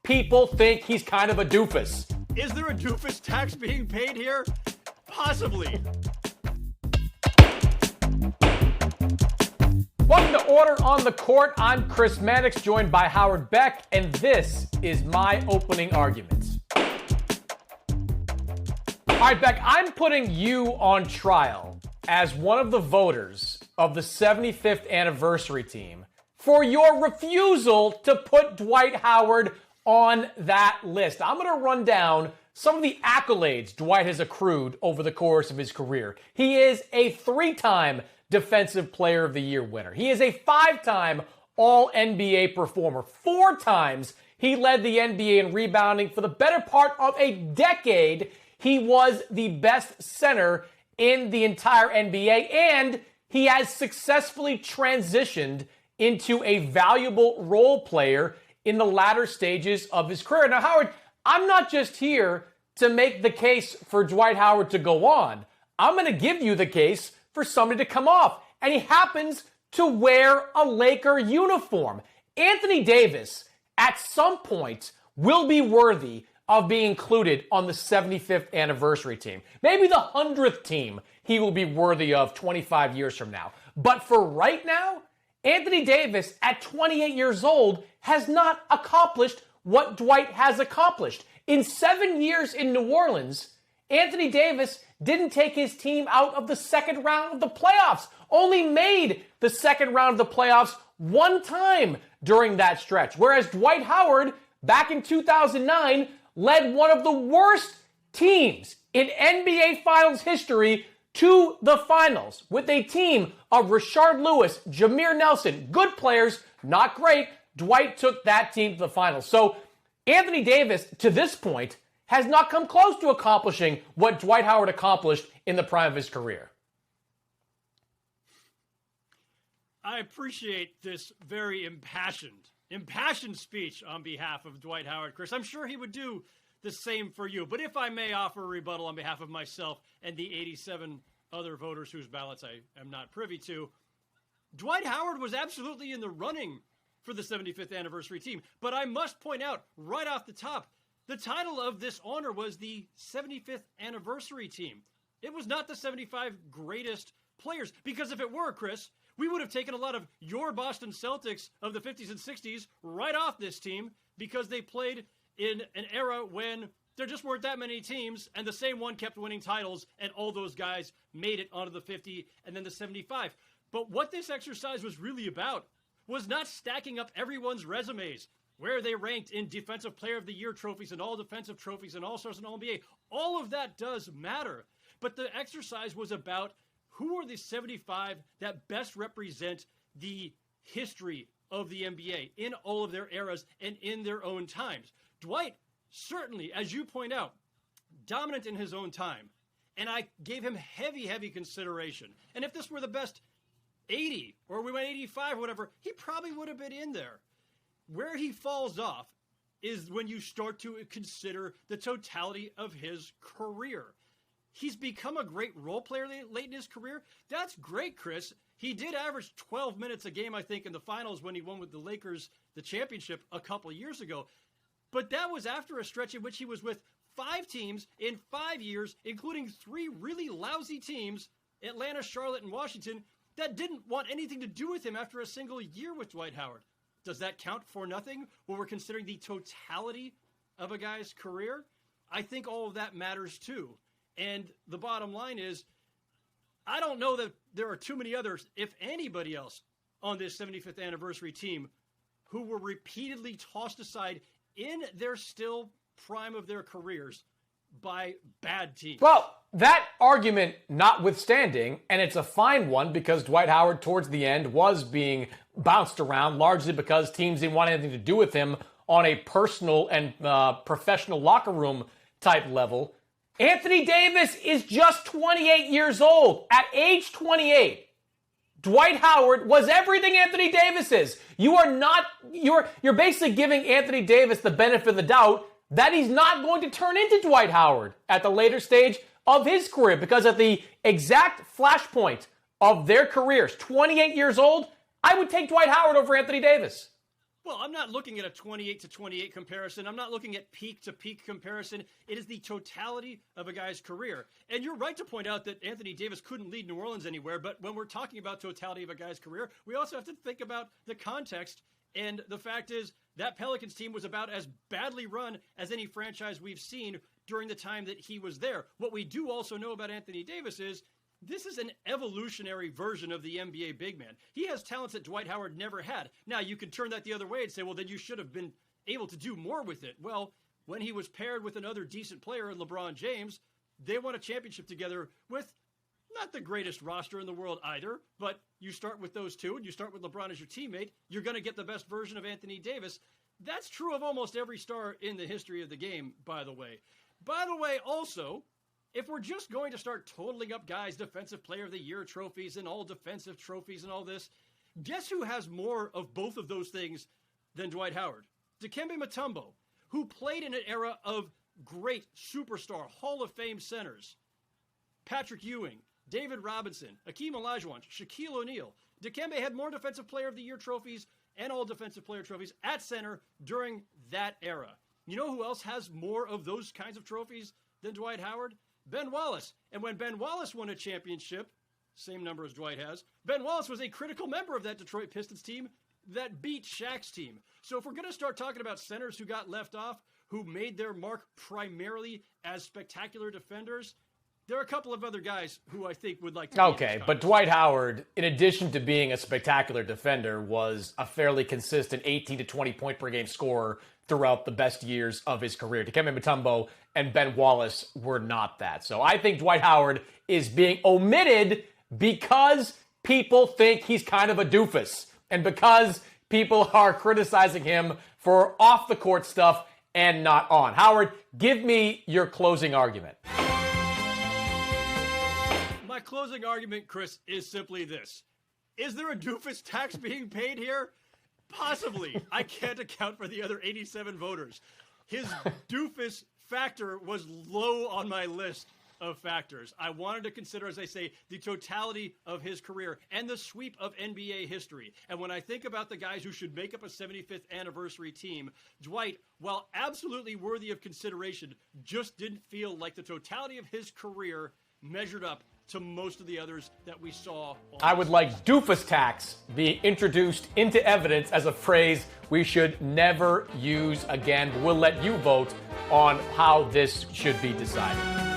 people think he's kind of a doofus. Is there a doofus tax being paid here? Possibly. Welcome to Order on the Court. I'm Chris Mannix, joined by Howard Beck, and this is my opening arguments. All right, Beck, I'm putting you on trial as one of the voters of the 75th anniversary team for your refusal to put Dwight Howard on that list. I'm going to run down some of the accolades Dwight has accrued over the course of his career. He is a 3-time Defensive Player of the Year winner. He is a 5-time All-NBA performer. 4 times he led the NBA in rebounding. For the better part of a decade, he was the best center in the entire NBA, and he has successfully transitioned into a valuable role player in the latter stages of his career. Now, Howard, I'm not just here to make the case for Dwight Howard to go on. I'm going to give you the case for somebody to come off, and he happens to wear a Laker uniform. Anthony Davis, at some point, will be worthy of being included on the 75th anniversary team. Maybe the 100th team he will be worthy of 25 years from now. But for right now, Anthony Davis, at 28 years old, has not accomplished what Dwight has accomplished. In 7 years in New Orleans, Anthony Davis didn't take his team out of the second round of the playoffs, only made the second round of the playoffs one time during that stretch. Whereas Dwight Howard, back in 2009, led one of the worst teams in NBA Finals history to the finals with a team of Rashard Lewis, Jameer Nelson, good players, not great. Dwight took that team to the finals. So Anthony Davis, to this point, has not come close to accomplishing what Dwight Howard accomplished in the prime of his career. I appreciate this very impassioned speech on behalf of Dwight Howard, Chris. I'm sure he would do the same for you. But if I may offer a rebuttal on behalf of myself and the 87 other voters whose ballots I am not privy to, Dwight Howard was absolutely in the running for the 75th anniversary team. But I must point out right off the top, the title of this honor was the 75th anniversary team. It was not the 75 greatest players, because if it were, Chris, we would have taken a lot of your Boston Celtics of the 50s and 60s right off this team, because they played in an era when there just weren't that many teams and the same one kept winning titles, and all those guys made it onto the 50 and then the 75. But what this exercise was really about was not stacking up everyone's resumes, where they ranked in Defensive Player of the Year trophies and all defensive trophies and all-stars and all-NBA. All of that does matter. But the exercise was about who are the 75 that best represent the history of the NBA in all of their eras and in their own times. Dwight, certainly, as you point out, dominant in his own time. And I gave him heavy consideration. And if this were the best 80, or we went 85 or whatever, he probably would have been in there. Where he falls off is when you start to consider the totality of his career. He's become a great role player late in his career. That's great, Chris. He did average 12 minutes a game, I think, in the finals when he won with the Lakers the championship a couple of years ago. But that was after a stretch in which he was with 5 teams in 5 years, including 3 really lousy teams, Atlanta, Charlotte, and Washington, that didn't want anything to do with him after a single year with Dwight Howard. Does that count for nothing when we're considering the totality of a guy's career? I think all of that matters too. And the bottom line is, I don't know that there are too many others, if anybody else, on this 75th anniversary team who were repeatedly tossed aside in their still prime of their careers by bad teams. Well, that argument notwithstanding, and it's a fine one because Dwight Howard towards the end was being bounced around largely because teams didn't want anything to do with him on a personal and professional locker room type level. Anthony Davis is just 28 years old. At age 28, Dwight Howard was everything Anthony Davis is. You're basically giving Anthony Davis the benefit of the doubt that he's not going to turn into Dwight Howard at the later stage of his career, because at the exact flashpoint of their careers, 28 years old, I would take Dwight Howard over Anthony Davis. Well, I'm not looking at a 28 to 28 comparison. I'm not looking at peak to peak comparison. It is the totality of a guy's career. And you're right to point out that Anthony Davis couldn't lead New Orleans anywhere. But when we're talking about totality of a guy's career, we also have to think about the context. And the fact is that Pelicans team was about as badly run as any franchise we've seen during the time that he was there. What we do also know about Anthony Davis is this is an evolutionary version of the NBA big man. He has talents that Dwight Howard never had. Now, you can turn that the other way and say, well, then you should have been able to do more with it. Well, when he was paired with another decent player in LeBron James, they won a championship together with not the greatest roster in the world either, but you start with those two and you start with LeBron as your teammate, you're going to get the best version of Anthony Davis. That's true of almost every star in the history of the game, by the way. By the way, also, if we're just going to start totaling up guys' Defensive Player of the Year trophies and all defensive trophies and all this, guess who has more of both of those things than Dwight Howard? Dikembe Mutombo, who played in an era of great superstar Hall of Fame centers. Patrick Ewing, David Robinson, Akeem Olajuwon, Shaquille O'Neal. Dikembe had more Defensive Player of the Year trophies and all Defensive Player trophies at center during that era. You know who else has more of those kinds of trophies than Dwight Howard? Ben Wallace. And when Ben Wallace won a championship, same number as Dwight has, Ben Wallace was a critical member of that Detroit Pistons team that beat Shaq's team. So if we're going to start talking about centers who got left off, who made their mark primarily as spectacular defenders, there are a couple of other guys who I think would like to. Okay, but Dwight Howard, in addition to being a spectacular defender, was a fairly consistent 18 to 20 point per game scorer throughout the best years of his career. Dikembe Mutombo and Ben Wallace were not that. So I think Dwight Howard is being omitted because people think he's kind of a doofus and because people are criticizing him for off-the-court stuff and not on. Howard, give me your closing argument. My closing argument, Chris, is simply this. Is there a doofus tax being paid here? Possibly. I can't account for the other 87 voters. His doofus factor was low on my list of factors. I wanted to consider, as I say, the totality of his career and the sweep of NBA history. And when I think about the guys who should make up a 75th anniversary team, Dwight, while absolutely worthy of consideration, just didn't feel like the totality of his career measured up to most of the others that we saw. I would like doofus tax being introduced into evidence as a phrase we should never use again. We'll let you vote on how this should be decided.